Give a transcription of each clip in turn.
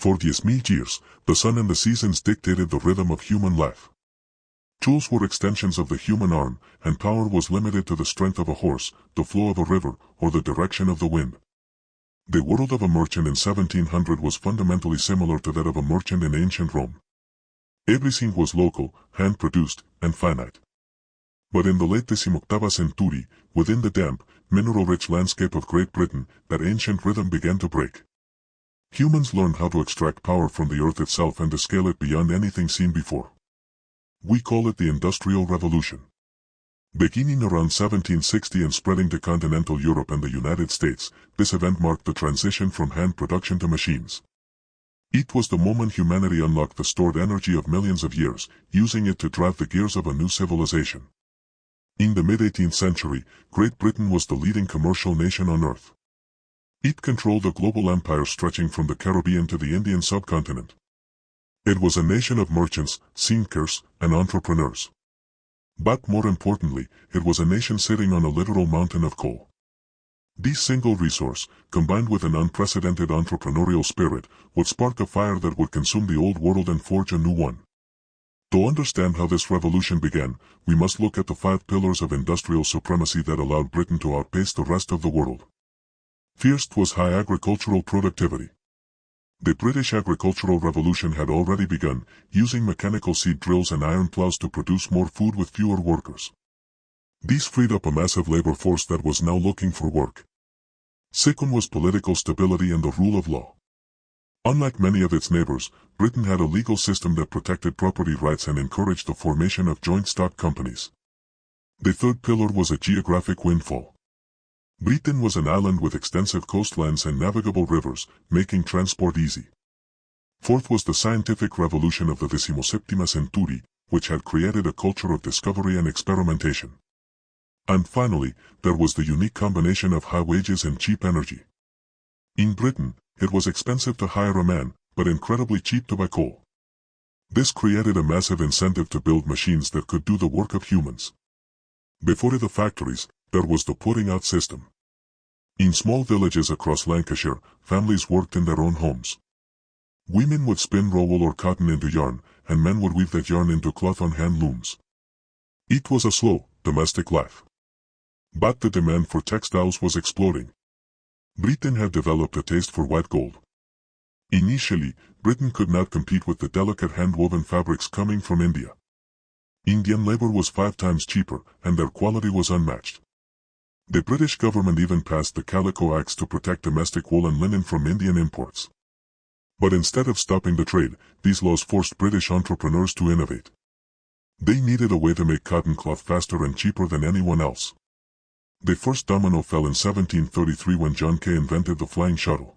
For these many years, the sun and the seasons dictated the rhythm of human life. Tools were extensions of the human arm, and power was limited to the strength of a horse, the flow of a river, or the direction of the wind. The world of a merchant in 1700 was fundamentally similar to that of a merchant in ancient Rome. Everything was local, hand-produced, and finite. But in the late 18th century, within the damp, mineral-rich landscape of Great Britain, that ancient rhythm began to break. Humans learned how to extract power from the earth itself and to scale it beyond anything seen before. We call it the Industrial Revolution. Beginning around 1760 and spreading to continental Europe and the United States, this event marked the transition from hand production to machines. It was the moment humanity unlocked the stored energy of millions of years, using it to drive the gears of a new civilization. In the mid-18th century, Great Britain was the leading commercial nation on Earth. It controlled a global empire stretching from the Caribbean to the Indian subcontinent. It was a nation of merchants, thinkers, and entrepreneurs. But more importantly, it was a nation sitting on a literal mountain of coal. This single resource, combined with an unprecedented entrepreneurial spirit, would spark a fire that would consume the old world and forge a new one. To understand how this revolution began, we must look at the 5 pillars of industrial supremacy that allowed Britain to outpace the rest of the world. First was high agricultural productivity. The British agricultural revolution had already begun, using mechanical seed drills and iron plows to produce more food with fewer workers. These freed up a massive labor force that was now looking for work. Second was political stability and the rule of law. Unlike many of its neighbors, Britain had a legal system that protected property rights and encouraged the formation of joint stock companies. The third pillar was a geographic windfall. Britain was an island with extensive coastlines and navigable rivers, making transport easy. Fourth was the scientific revolution of the 17th century, which had created a culture of discovery and experimentation. And finally, there was the unique combination of high wages and cheap energy. In Britain, it was expensive to hire a man, but incredibly cheap to buy coal. This created a massive incentive to build machines that could do the work of humans. Before the factories, there was the putting out system. In small villages across Lancashire, families worked in their own homes. Women would spin wool or cotton into yarn, and men would weave that yarn into cloth on hand looms. It was a slow, domestic life. But the demand for textiles was exploding. Britain had developed a taste for white gold. Initially, Britain could not compete with the delicate hand-woven fabrics coming from India. Indian labor was 5 times cheaper, and their quality was unmatched. The British government even passed the Calico Acts to protect domestic wool and linen from Indian imports. But instead of stopping the trade, these laws forced British entrepreneurs to innovate. They needed a way to make cotton cloth faster and cheaper than anyone else. The first domino fell in 1733 when John Kay invented the flying shuttle.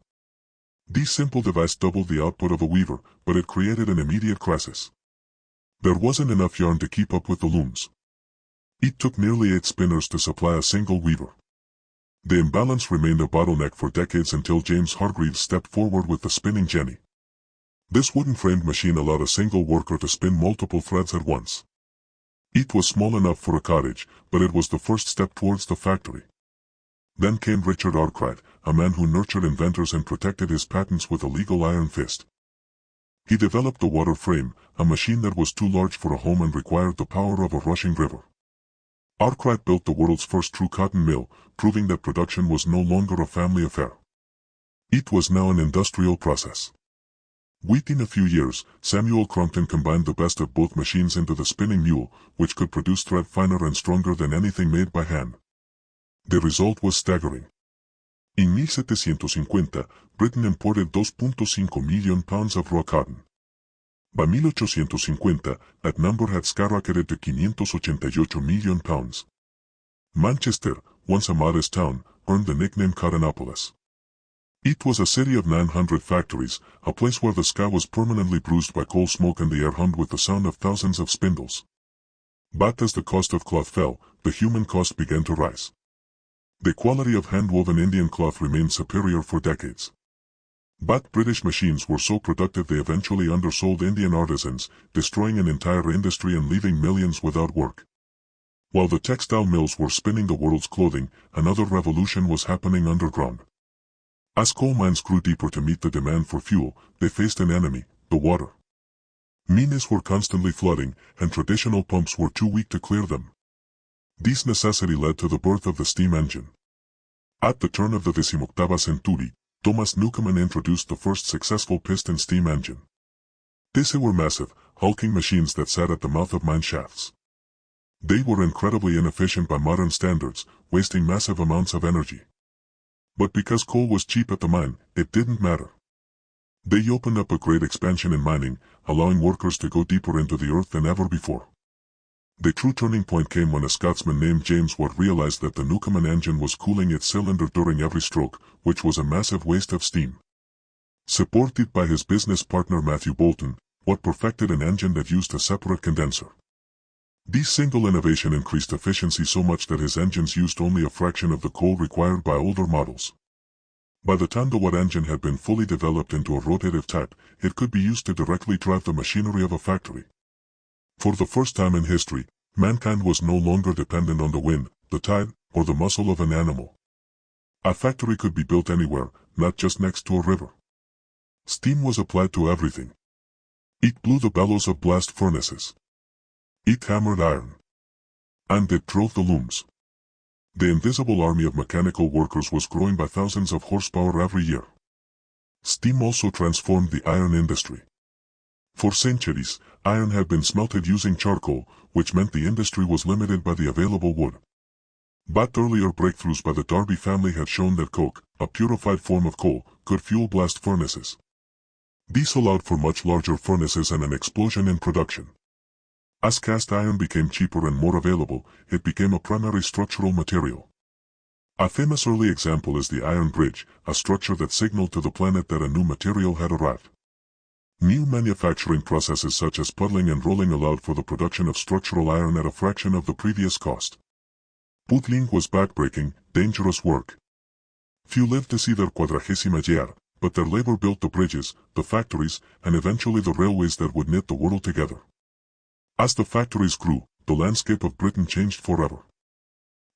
This simple device doubled the output of a weaver, but it created an immediate crisis. There wasn't enough yarn to keep up with the looms. It took nearly 8 spinners to supply a single weaver. The imbalance remained a bottleneck for decades until James Hargreaves stepped forward with the spinning jenny. This wooden-framed machine allowed a single worker to spin multiple threads at once. It was small enough for a cottage, but it was the first step towards the factory. Then came Richard Arkwright, a man who nurtured inventors and protected his patents with a legal iron fist. He developed the water frame, a machine that was too large for a home and required the power of a rushing river. Arkwright built the world's first true cotton mill, proving that production was no longer a family affair. It was now an industrial process. Within a few years, Samuel Crompton combined the best of both machines into the spinning mule, which could produce thread finer and stronger than anything made by hand. The result was staggering. In 1750, Britain imported 2.5 million pounds of raw cotton. By 1850, that number had skyrocketed to 588 million pounds. Manchester, once a modest town, earned the nickname Cottonopolis. It was a city of 900 factories, a place where the sky was permanently bruised by coal smoke and the air hummed with the sound of thousands of spindles. But as the cost of cloth fell, the human cost began to rise. The quality of hand-woven Indian cloth remained superior for decades. But British machines were so productive they eventually undersold Indian artisans, destroying an entire industry and leaving millions without work. While the textile mills were spinning the world's clothing, another revolution was happening underground. As coal mines grew deeper to meet the demand for fuel, they faced an enemy, the water. Mines were constantly flooding, and traditional pumps were too weak to clear them. This necessity led to the birth of the steam engine. At the turn of the 18th century, Thomas Newcomen introduced the first successful piston steam engine. These were massive, hulking machines that sat at the mouth of mine shafts. They were incredibly inefficient by modern standards, wasting massive amounts of energy. But because coal was cheap at the mine, it didn't matter. They opened up a great expansion in mining, allowing workers to go deeper into the earth than ever before. The true turning point came when a Scotsman named James Watt realized that the Newcomen engine was cooling its cylinder during every stroke, which was a massive waste of steam. Supported by his business partner Matthew Boulton, Watt perfected an engine that used a separate condenser. This single innovation increased efficiency so much that his engines used only a fraction of the coal required by older models. By the time the Watt engine had been fully developed into a rotative type, it could be used to directly drive the machinery of a factory. For the first time in history, mankind was no longer dependent on the wind, the tide, or the muscle of an animal. A factory could be built anywhere, not just next to a river. Steam was applied to everything. It blew the bellows of blast furnaces. It hammered iron. And it drove the looms. The invisible army of mechanical workers was growing by thousands of horsepower every year. Steam also transformed the iron industry. For centuries, iron had been smelted using charcoal, which meant the industry was limited by the available wood. But earlier breakthroughs by the Darby family had shown that coke, a purified form of coal, could fuel blast furnaces. This allowed for much larger furnaces and an explosion in production. As cast iron became cheaper and more available, it became a primary structural material. A famous early example is the Iron Bridge, a structure that signaled to the planet that a new material had arrived. New manufacturing processes such as puddling and rolling allowed for the production of structural iron at a fraction of the previous cost. Puddling was backbreaking, dangerous work. Few lived to see their 40th year, but their labor built the bridges, the factories, and eventually the railways that would knit the world together. As the factories grew, the landscape of Britain changed forever.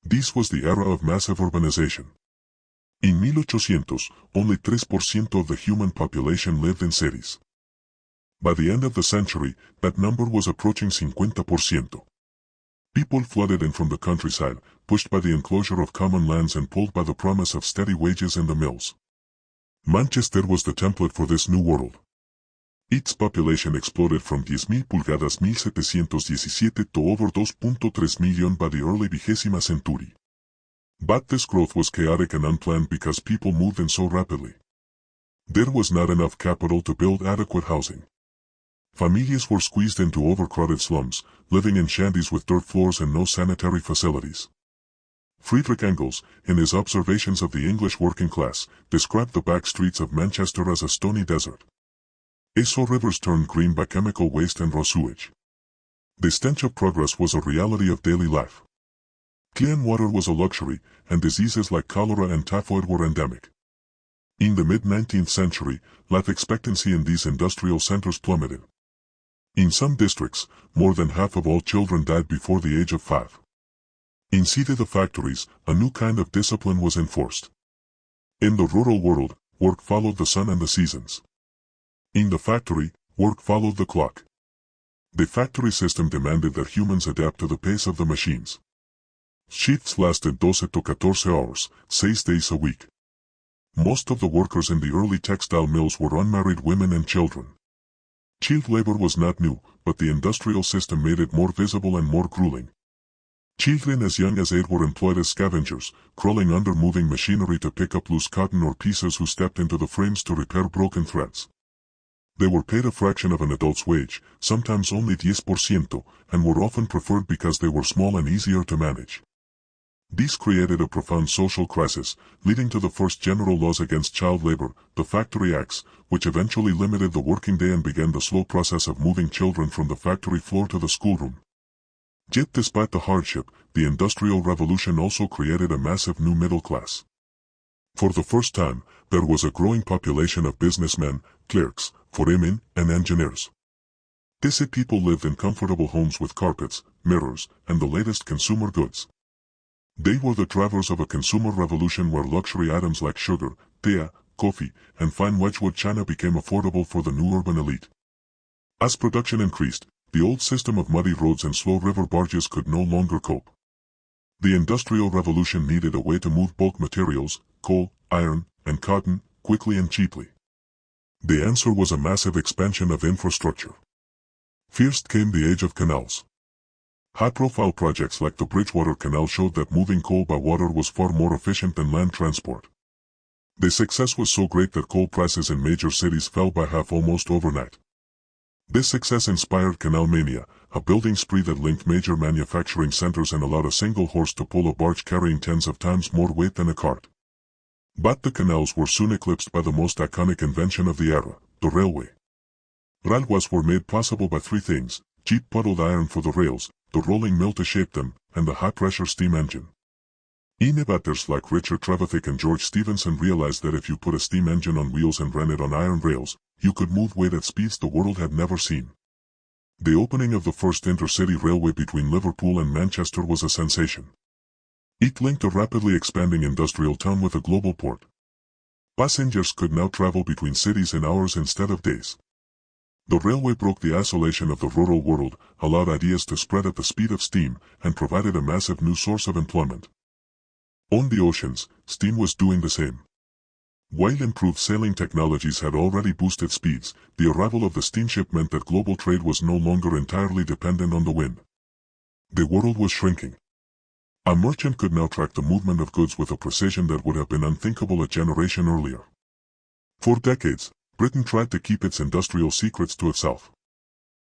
This was the era of massive urbanization. In 1800, only 3% of the human population lived in cities. By the end of the century, that number was approaching 50%. People flooded in from the countryside, pushed by the enclosure of common lands and pulled by the promise of steady wages in the mills. Manchester was the template for this new world. Its population exploded from 10,000 pulgadas 1717 to over 2.3 million by the early 20th century. But this growth was chaotic and unplanned because people moved in so rapidly. There was not enough capital to build adequate housing. Families were squeezed into overcrowded slums, living in shanties with dirt floors and no sanitary facilities. Friedrich Engels, in his Observations of the English Working Class, described the back streets of Manchester as a stony desert. He saw rivers turned green by chemical waste and raw sewage. The stench of progress was a reality of daily life. Clean water was a luxury, and diseases like cholera and typhoid were endemic. In the mid-19th century, life expectancy in these industrial centers plummeted. In some districts, more than half of all children died before the age of 5. In city factories, a new kind of discipline was enforced. In the rural world, work followed the sun and the seasons. In the factory, work followed the clock. The factory system demanded that humans adapt to the pace of the machines. Shifts lasted 12 to 14 hours, 6 days a week. Most of the workers in the early textile mills were unmarried women and children. Child labor was not new, but the industrial system made it more visible and more grueling. Children as young as 8 were employed as scavengers, crawling under moving machinery to pick up loose cotton or pieces who stepped into the frames to repair broken threads. They were paid a fraction of an adult's wage, sometimes only 10%, and were often preferred because they were small and easier to manage. This created a profound social crisis, leading to the first general laws against child labor, the Factory Acts, which eventually limited the working day and began the slow process of moving children from the factory floor to the schoolroom. Yet despite the hardship, the Industrial Revolution also created a massive new middle class. For the first time, there was a growing population of businessmen, clerks, foremen, and engineers. These people lived in comfortable homes with carpets, mirrors, and the latest consumer goods. They were the drivers of a consumer revolution where luxury items like sugar, tea, coffee, and fine Wedgwood china became affordable for the new urban elite. As production increased, the old system of muddy roads and slow river barges could no longer cope. The Industrial Revolution needed a way to move bulk materials, coal, iron, and cotton, quickly and cheaply. The answer was a massive expansion of infrastructure. First came the age of canals. High-profile projects like the Bridgewater Canal showed that moving coal by water was far more efficient than land transport. The success was so great that coal prices in major cities fell by half almost overnight. This success inspired Canal Mania, a building spree that linked major manufacturing centers and allowed a single horse to pull a barge carrying tens of times more weight than a cart. But the canals were soon eclipsed by the most iconic invention of the era, the railway. Railways were made possible by three things: cheap puddled iron for the rails, the rolling mill to shape them, and the high-pressure steam engine. Innovators like Richard Trevithick and George Stephenson realized that if you put a steam engine on wheels and ran it on iron rails, you could move weight at speeds the world had never seen. The opening of the first intercity railway between Liverpool and Manchester was a sensation. It linked a rapidly expanding industrial town with a global port. Passengers could now travel between cities in hours instead of days. The railway broke the isolation of the rural world, allowed ideas to spread at the speed of steam, and provided a massive new source of employment. On the oceans, steam was doing the same. While improved sailing technologies had already boosted speeds, the arrival of the steamship meant that global trade was no longer entirely dependent on the wind. The world was shrinking. A merchant could now track the movement of goods with a precision that would have been unthinkable a generation earlier. For decades, Britain tried to keep its industrial secrets to itself.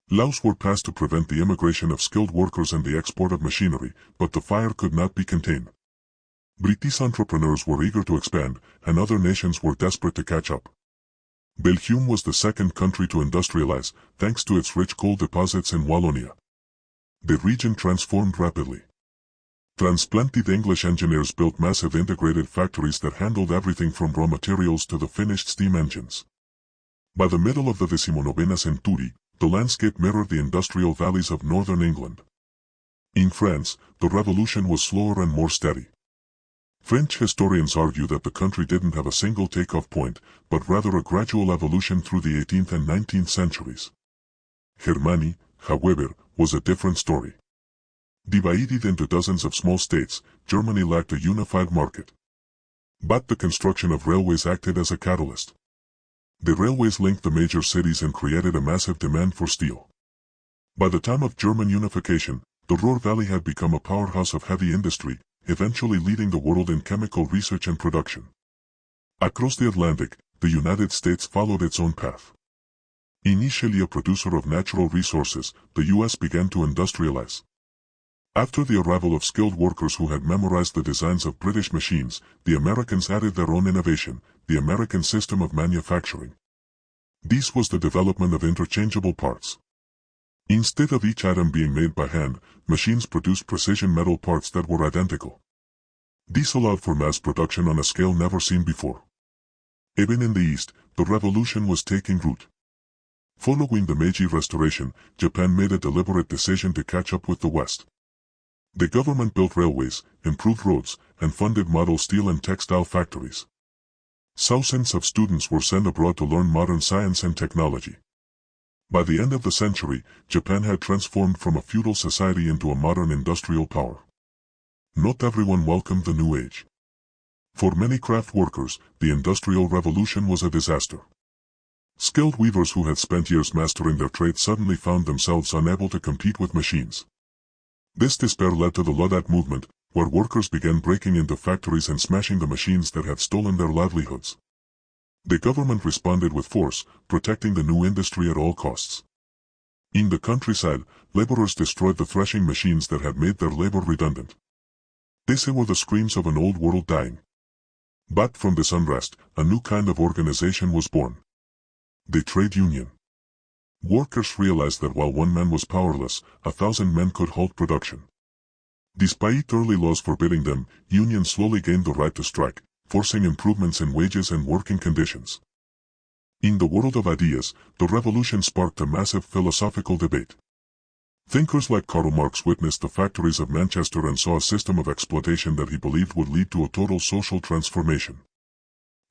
Laws were passed to prevent the immigration of skilled workers and the export of machinery, but the fire could not be contained. British entrepreneurs were eager to expand, and other nations were desperate to catch up. Belgium was the second country to industrialize, thanks to its rich coal deposits in Wallonia. The region transformed rapidly. Transplanted English engineers built massive integrated factories that handled everything from raw materials to the finished steam engines. By the middle of the 19th century, the landscape mirrored the industrial valleys of northern England. In France, the revolution was slower and more steady. French historians argue that the country didn't have a single takeoff point, but rather a gradual evolution through the 18th and 19th centuries. Germany, however, was a different story. Divided into dozens of small states, Germany lacked a unified market. But the construction of railways acted as a catalyst. The railways linked the major cities and created a massive demand for steel. By the time of German unification, the Ruhr Valley had become a powerhouse of heavy industry, eventually leading the world in chemical research and production. Across the Atlantic, the United States followed its own path. Initially a producer of natural resources, the U.S. began to industrialize. After the arrival of skilled workers who had memorized the designs of British machines, the Americans added their own innovation, the American system of manufacturing. This was the development of interchangeable parts. Instead of each item being made by hand, machines produced precision metal parts that were identical. This allowed for mass production on a scale never seen before. Even in the East, the revolution was taking root. Following the Meiji Restoration, Japan made a deliberate decision to catch up with the West. The government built railways, improved roads, and funded model steel and textile factories. Thousands of students were sent abroad to learn modern science and technology. By the end of the century, Japan had transformed from a feudal society into a modern industrial power. Not everyone welcomed the new age. For many craft workers, the Industrial Revolution was a disaster. Skilled weavers who had spent years mastering their trade suddenly found themselves unable to compete with machines. This despair led to the Luddite movement, where workers began breaking into factories and smashing the machines that had stolen their livelihoods. The government responded with force, protecting the new industry at all costs. In the countryside, laborers destroyed the threshing machines that had made their labor redundant. These were the screams of an old world dying. But from this unrest, a new kind of organization was born. The trade union. Workers realized that while one man was powerless, 1,000 men could halt production. Despite early laws forbidding them, unions slowly gained the right to strike, forcing improvements in wages and working conditions. In the world of ideas, the revolution sparked a massive philosophical debate. Thinkers like Karl Marx witnessed the factories of Manchester and saw a system of exploitation that he believed would lead to a total social transformation.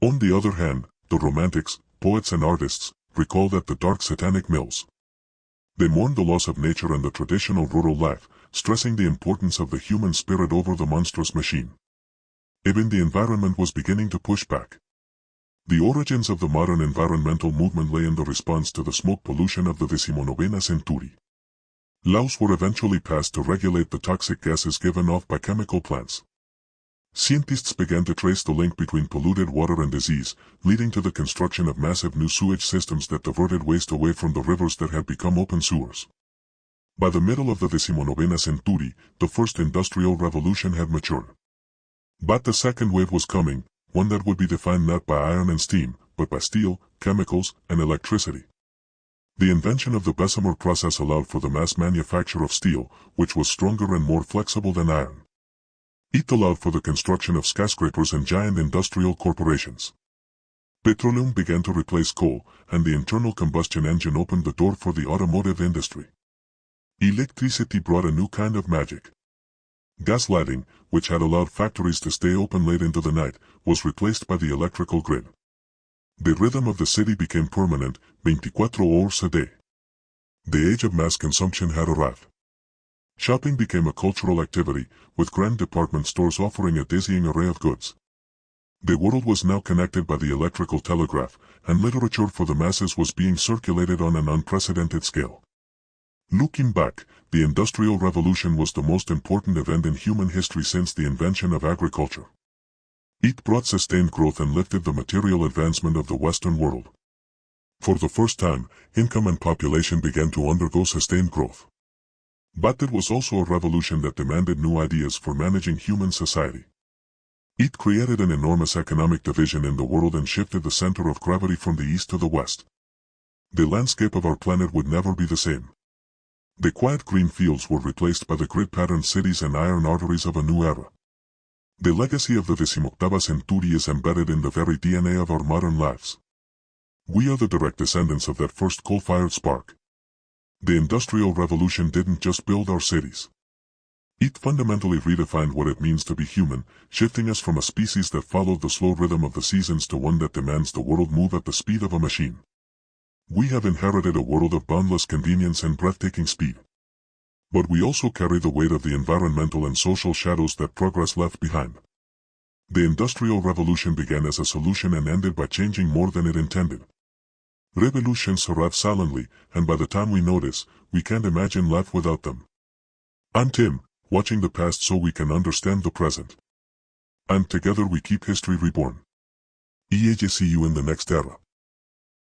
On the other hand, the romantics, poets and artists, recalled at the dark satanic mills. They mourned the loss of nature and the traditional rural life, stressing the importance of the human spirit over the monstrous machine. Even the environment was beginning to push back. The origins of the modern environmental movement lay in the response to the smoke pollution of the 19th century. Laws were eventually passed to regulate the toxic gases given off by chemical plants. Scientists began to trace the link between polluted water and disease, leading to the construction of massive new sewage systems that diverted waste away from the rivers that had become open sewers. By the middle of the 19th century, the first industrial revolution had matured. But the second wave was coming, one that would be defined not by iron and steam, but by steel, chemicals, and electricity. The invention of the Bessemer process allowed for the mass manufacture of steel, which was stronger and more flexible than iron. It allowed for the construction of skyscrapers and giant industrial corporations. Petroleum began to replace coal, and the internal combustion engine opened the door for the automotive industry. Electricity brought a new kind of magic. Gas lighting, which had allowed factories to stay open late into the night, was replaced by the electrical grid. The rhythm of the city became permanent, 24 hours a day. The age of mass consumption had arrived. Shopping became a cultural activity, with grand department stores offering a dizzying array of goods. The world was now connected by the electrical telegraph, and literature for the masses was being circulated on an unprecedented scale. Looking back, the Industrial Revolution was the most important event in human history since the invention of agriculture. It brought sustained growth and lifted the material advancement of the Western world. For the first time, income and population began to undergo sustained growth. But it was also a revolution that demanded new ideas for managing human society. It created an enormous economic division in the world and shifted the center of gravity from the east to the west. The landscape of our planet would never be the same. The quiet green fields were replaced by the grid-patterned cities and iron arteries of a new era. The legacy of the 18th century is embedded in the very DNA of our modern lives. We are the direct descendants of that first coal-fired spark. The Industrial Revolution didn't just build our cities. It fundamentally redefined what it means to be human, shifting us from a species that followed the slow rhythm of the seasons to one that demands the world move at the speed of a machine. We have inherited a world of boundless convenience and breathtaking speed. But we also carry the weight of the environmental and social shadows that progress left behind. The Industrial Revolution began as a solution and ended by changing more than it intended. Revolutions arrive silently, and by the time we notice, we can't imagine life without them. I'm Tim, watching the past so we can understand the present. And together we keep history reborn. See you in the next era.